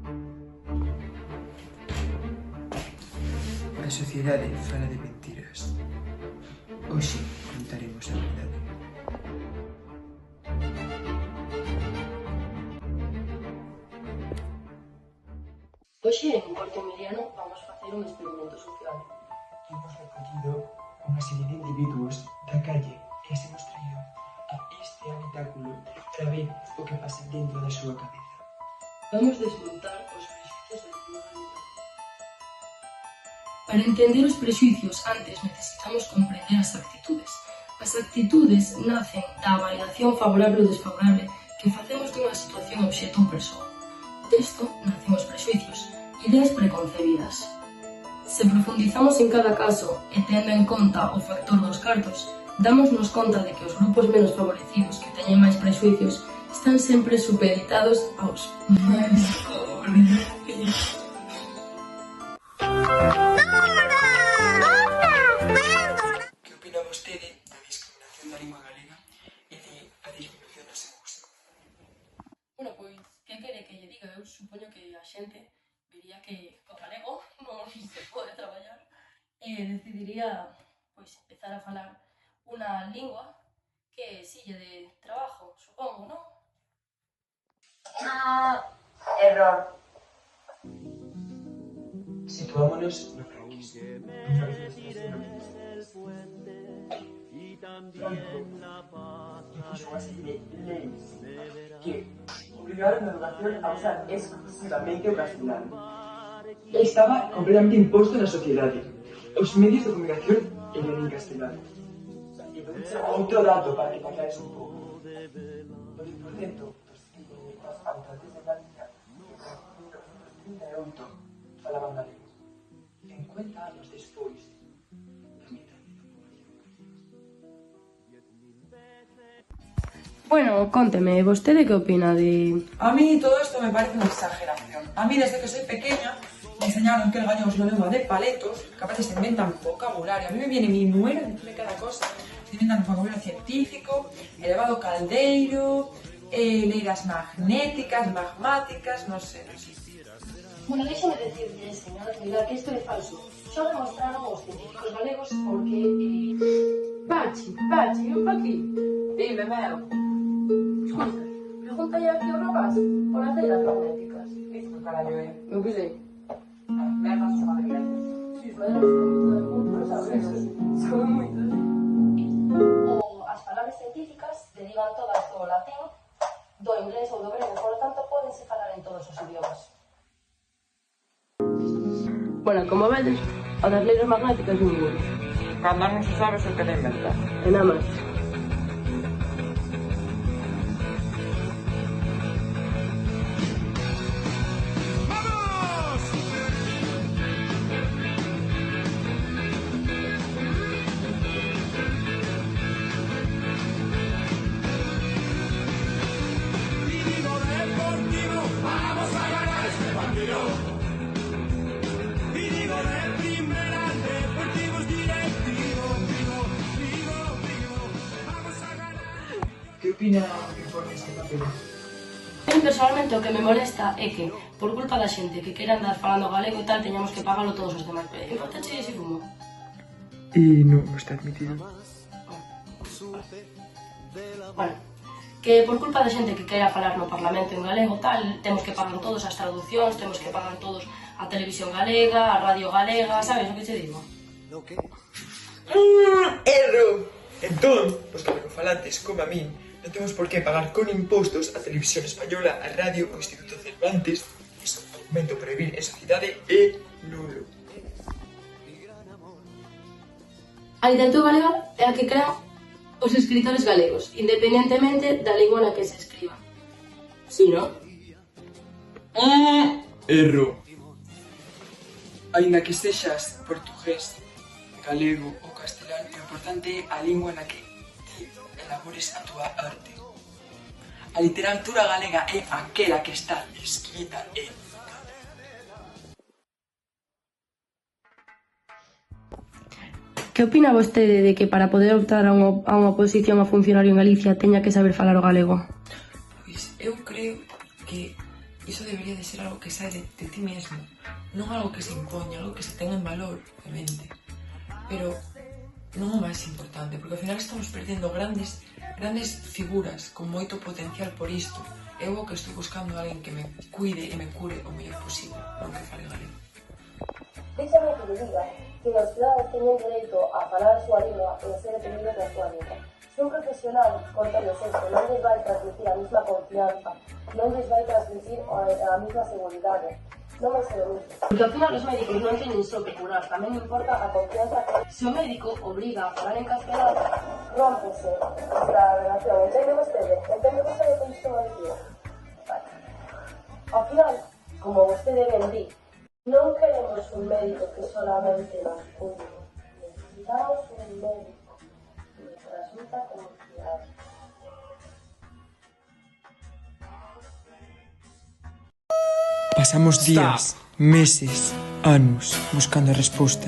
A sociedade fala de mentiras. Hoxe contaremos a verdade. Hoxe, en Corte Emiliano, vamos facer un experimento social. Hemos recollido unha serie de individuos da calle e as hemos traído a este habitáculo para ver o que pasa dentro da súa cabeza. Vamos desmontar os prexuicios da normalidade. Para entender os prexuicios, antes necesitamos comprender as actitudes. As actitudes nacen da validación favorable ou desfavorable que facemos dunha situación, obxecto ou persoa. Desto nacen os prexuicios, ideas preconcebidas. Se profundizamos en cada caso e tendo en conta o factor dos cartos, dámonos conta de que os grupos menos favorecidos que teñen máis prexuicios están sempre supeditados aos máis pobres. Que opina vostede da discriminación da lingua galega e da disminución do seu uso? Bueno, pois, que quere que lle diga? Eu supoño que a xente vería que o galego non se pode traballar e decidiría, pois, empezar a falar unha lingua que sille de trabajo, supongo, non? Error. Situámonos no croquis. Outra vez nos trazendo no croquis. Fixo unha serie de leis que obrigaron a educación a usar exclusivamente o castelano. Estaba completamente imposto na sociedade. Os medios de comunicación eran en castelano. E podemos outro dato para que pasares un pouco. O 10% dos habitantes de Galicia, os 38 falaban galego. 50 anos despois, a mitad da población. Bueno, conteme, vostede que opina de... A mí todo esto me parece una exageración. A mí desde que soy pequeña me enseñaron que el gallego es una lengua de paletos, que a veces se inventan vocabulario. A mí me viene mi nuera a decirme cada cosa. Se inventan vocabulario científico, elevado caldeiro, leiras magnéticas, magmáticas, no sé. Bueno, déxame decirle, señora Pilar, que isto é falso. Xa demostraron os científicos galegos porque... Pachi, eu pa aquí. Dime, meu. Escuta, pregúntale aquí ao rapaz por as leiras magnéticas. Isto, carallo, Eu que sei. Merda, se va de gracias. Si, os madeiras son moito del mundo, sabes? Son moitos. As palabras científicas derivan todas do latín, do inglés ou do grego, por lo tanto, pódense falar en todos os idiomas. Bueno, como vedes, a das leiras magnéticas ninguno. Cando non se sabe o que de inventar. E nada máis. Que opina que forme este papel? Personalmente o que me molesta é que, por culpa da xente que quere andar falando galego e tal, teñamos que pagalo todos os demais. Importache ese fumo? E non está admitido. Bueno, que por culpa da xente que queira falar no Parlamento en galego tal, temos que pagar todos as traduccións, temos que pagar todos a televisión galega, a radio galega, sabes o que che digo? Erro! Entón, os galegofalantes, como a min, non temos por que pagar con impostos a Televisión Española, a Radio, o Instituto Cervantes. Iso, o argumento para vivir en sociedade é nulo. A literatura galega é a que crean os escritores galegos, independentemente da lingua na que se escriba. Si, non? Erro. Ainda que sexas portugués, galego ou castelán, o importante é a lingua na que ti elabores a túa arte. A literatura galega é aquela que está escrita en Que opina vostede de que para poder optar a unha posición a funcionario en Galicia teña que saber falar o galego? Pois eu creo que iso de debería de ser algo que sae de ti mesmo, non algo que se impoña, algo que se tenga en valor, obviamente. Pero non o máis importante, porque ao final estamos perdendo grandes figuras con moito potencial por isto. Eu o que estou buscando alguén que me cuide e me cure o mellor posible, non que fale galego. Déxame que le diga que os cidadãos teñen dereito a falar a súa lingua e a ser atendidos na súa lingua. Se un profesional contanos isto non les vai transmitir a mesma confianza, non les vai transmitir a mesma seguridade, non vai ser o mismo. Porque ao final os médicos non teñen só que curar, tamén importa a confianza que se o médico obriga a falar en castelán, Rómpese esta relación. Entende vostede o que isto vai dicir? Vale. Ao final, como vostede ben di, non queremos un médico que solamente nos cuide. Necesitamos un médico que nos transmita confianza. Pasamos días, meses, anos buscando a resposta,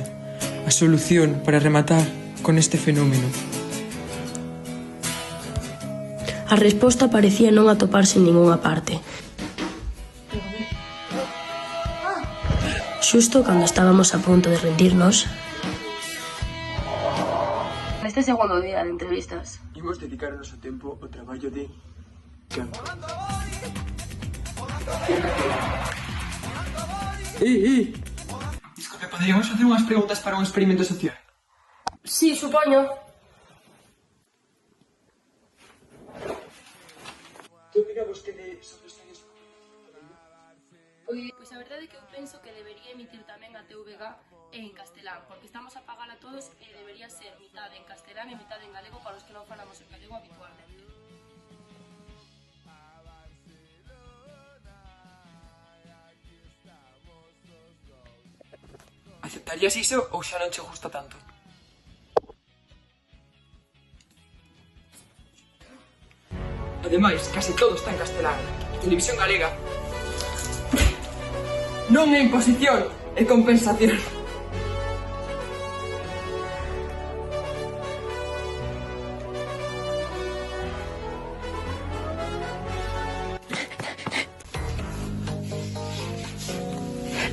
a solución para rematar con este fenómeno. a resposta parecía non atoparse en ningunha parte. Xusto cando estábamos a punto de rendirnos, neste segundo día de entrevistas, Imos dedicar o noso tempo ao traballo de campo. Disculpe, poderíamos facer unhas preguntas para un experimento social? sí, supoño. Que opina vostede sobre os años? Pois a verdade é que eu penso que debería emitir tamén a TVG en castelán, porque estamos a pagar a todos e debería ser mitad en castelán e mitad en galego para os que non falamos en galego habitualmente. Aceptarías iso ou xa non che gusta tanto? Ademais, case todo está en castelán. Televisión galega. Non é imposición, é compensación.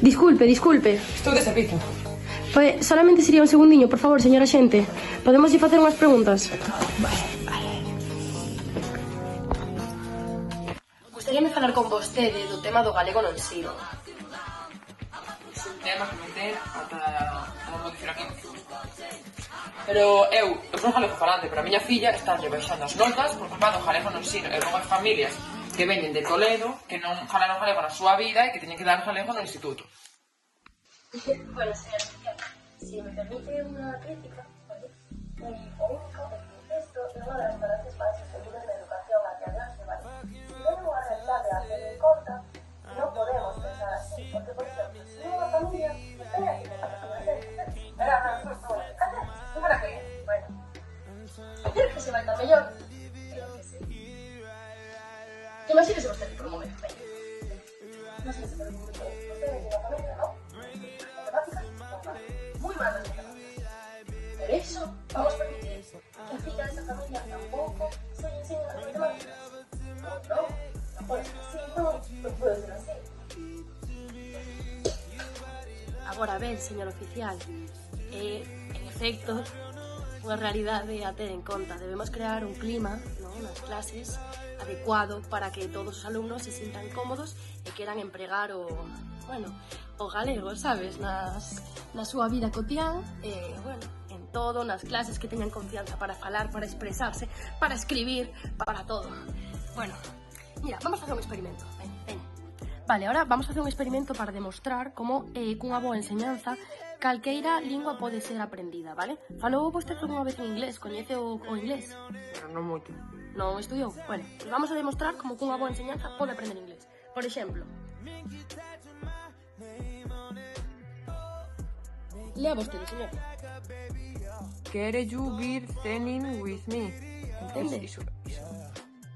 Disculpe. Estou de servizo. Solamente sería un segundiño, por favor, señora xente. Podemos ir facer unhas preguntas? Gustaríame falar con vostede do tema do galego no ensino. É un tema que meter ata non dicir aquí. Pero eu son galego falante, pero a miña filla está rebaixando as notas por culpa do galego no ensino. E logo as familias que veñen de Toledo, que non falaron galego na súa vida e que teñen que dar galego no instituto. Bueno, señora, si me permite una crítica, ¿vale? O único es que esto es una de las falacias para sostener la educación hacia adelante, ¿vale? Si tenemos una realidad de hacer en contra, no podemos pensar así, porque por ejemplo, si una familia, espera que me pasa con la gente, espera, no, para que, bueno, ¿quieres que se vaya mejor? Creo que sí. Imagínese usted por un momento, venga. Imagínese por un momento, usted es una familia, ¿no? Muy malas matemáticas. Por eso vamos a permitir que a filla de esa familia tampoco se le enseñe las matemáticas. No puede ser así, no puede ser así. Agora ben, señor oficial, en efecto, unha realidade a ter en conta. Debemos crear un clima, non, nas clases adecuado para que todos os alumnos se sintan cómodos e queran empregar o galego, sabes, na súa vida cotián e, en todo, nas clases que teñan confianza para falar, para expresarse, para escribir, para todo. Bueno, mira, vamos a facer un experimento. Ven. Vale, ahora vamos a facer un experimento para demostrar como cunha boa enseñanza calqueira lingua pode ser aprendida, vale? Falou vostede algunha vez en inglés? Coñece o inglés? Pero non moito. Non estudiou? Bueno, pues vamos a demostrar como cunha boa enseñanza pode aprender inglés. Por exemplo, lea vostede, señor. Quere you be singing with me? Entende?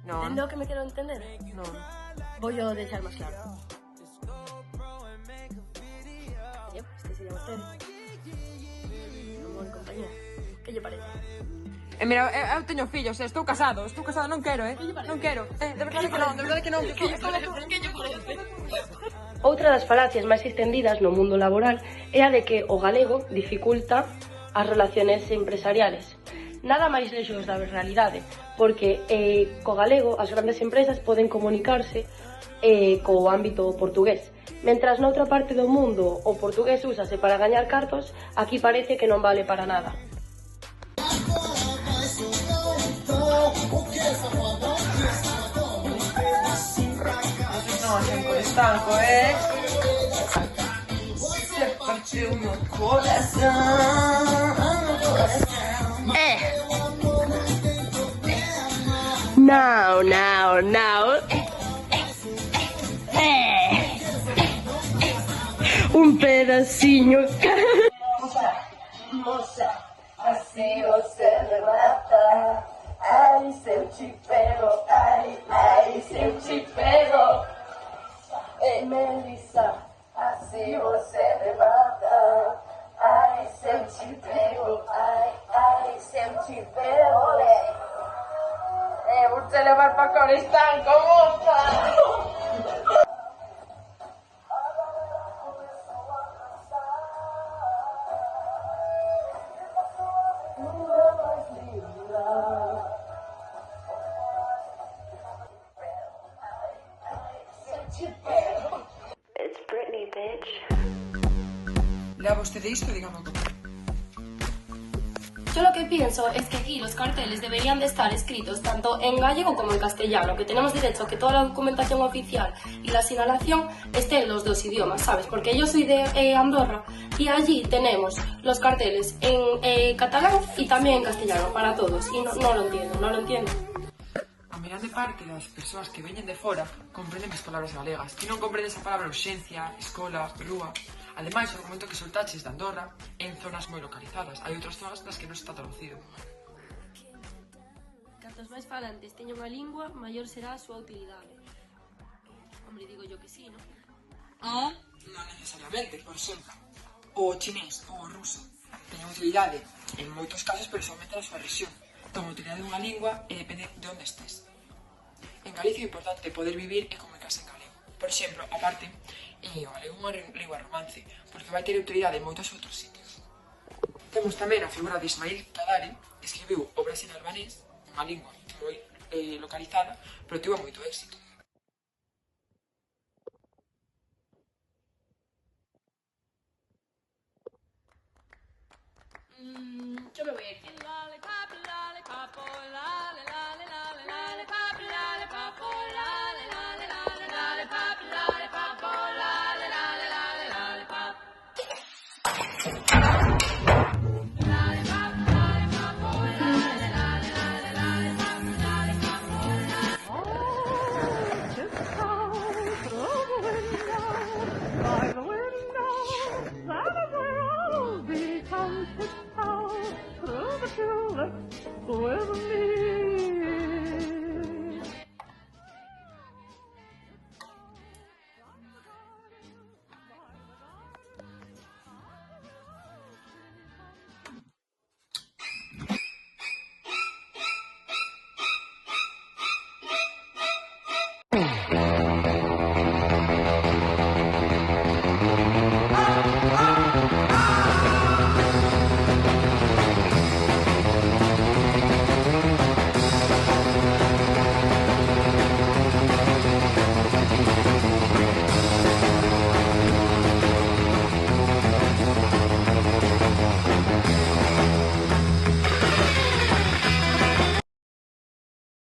Non. Entende o que me quero entender? Non. Vou yo deixar máis claro. Este sería vostede. Amor e compañía. Que lle parece? Mira, eu teño fillos, estou casado, non quero, non quero. De verdade que non. Que lle parece? Outra das falacias máis extendidas no mundo laboral é a de que o galego dificulta as relaciones empresariales. Nada máis lexos da realidade, porque co galego as grandes empresas poden comunicarse co ámbito portugués. Mentras noutra parte do mundo o portugués úsase para gañar cartos, aquí parece que non vale para nada. No, sempre estanco, Se partiu meu coração. Now. Un pedacinho. Moça, assim você me mata. Ai, se eu te pego, ai, se eu te pego. Ei, Melissa, assim você me mata. Ai, se eu te pego, ai, se eu te pego. Vou te levar para Corestanco, moza. It's Britney, bitch. Lea vostede isto, dígame o que. Yo lo que pienso es que aquí los carteles deberían de estar escritos tanto en gallego como en castellano, que tenemos derecho a que toda la documentación oficial y la señalación esté en los dos idiomas, ¿sabes? Porque yo soy de Andorra y allí tenemos los carteles en catalán y también en castellano para todos y no lo entiendo. A grande parte das persoas que veñen de fora comprenden as palabras galegas e non comprenden esa palabra urxencia, escola, rúa. Ademais, o argumento que soltaches de Andorra en zonas moi localizadas. Hai outras zonas nas que non está traducido. Cantos máis falantes teña unha lingua, maior será a súa utilidade. Hombre, digo yo que sí, non? Non necesariamente, por exemplo, o chinés ou o ruso teñen utilidade en moitos casos, pero somente na súa rexión. Toma utilidade dunha lingua e depende de onde estés. En Galicia é importante poder vivir e comunicarse en galego. Por exemplo, aparte, o galego é unha lingua romance, porque vai ter utilidade en moitos outros sitios. Temos tamén a figura de Ismail Kadare, que escribiu obras en albanés, unha lingua moi localizada, pero tivo moito éxito. Yo me voy a ir. With me